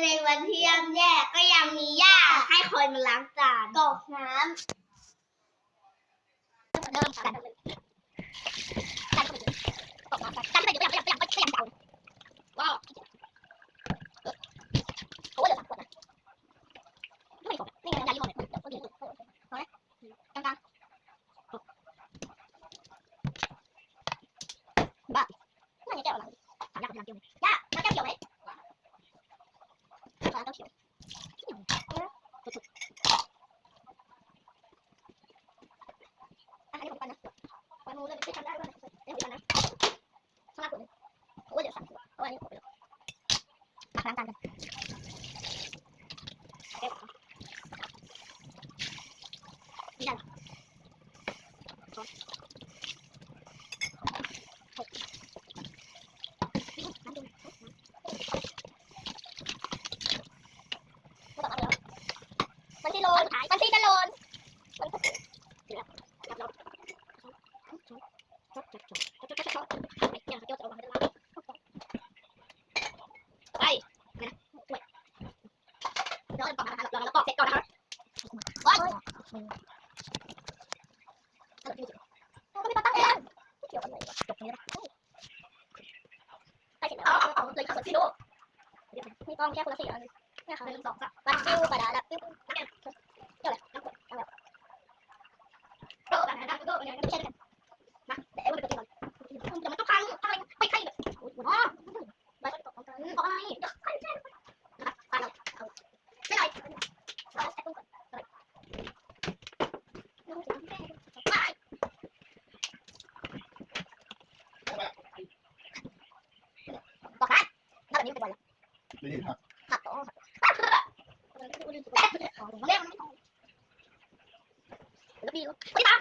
ในวันที่ย่ำแย่ก็ยังมีย่าให้คอยมาล้างจานกรอกน้ำเริ่มกันกันไปเดี๋ยวไปยังเก่าว้าวโอ้ยเดี๋ยวก่อนนะไม่ก่อนนี่ไงยาลิมอนเนี่ยก็ดีเอาไหมกลางบ้าน่าจะแก้วอะไรถามยากับยาเกี่ยวไหมย่าแก้วเกี่ยวไหมแก้วเขียวอันนี้ผมกันนะวันนู้นเลยไม่ทำได้ด้วยเดี๋ยวกันนะข้างล่างคนโอ้ยเดี๋ยวสั่งเอาอันนี้ผมไปเลยมาล้างจานกันนี่ได้ช้อนมันที่โลนมันที่จะโลนไปนะช่วยเราจะปอกนะคะเราปอกเสร็จก่อนนะคะโอ๊ยก็ไม่ตั้งเองเกี่ยวกันเลยจบนี้นะไปเสร็จแล้วเอาเลยค่ะพี่ดูนี่กล้องแค่คนละ4 อันนี่ค่ะ1 2 3ปัดปิ้วปัดดาดับปิ้วเดี๋ยวเลยน้ำกดเอาแบบโดดนะโดดเนี่ยไม่ใช่กันมาเดี๋ยวมันไปก่อนเดี๋ยวมันต้องพังอะไรไปใครแบบโอ้โหไปตกกันขออะไรใครใช่นะไปเราเอาไม่ได้เราใส่ตุ้งก่อนอะไรดูสิไปบอกได้นับแบบนี้เป็นวันละไม่ได้ครับหักต่อเล่นแล้วบีลูกไปตา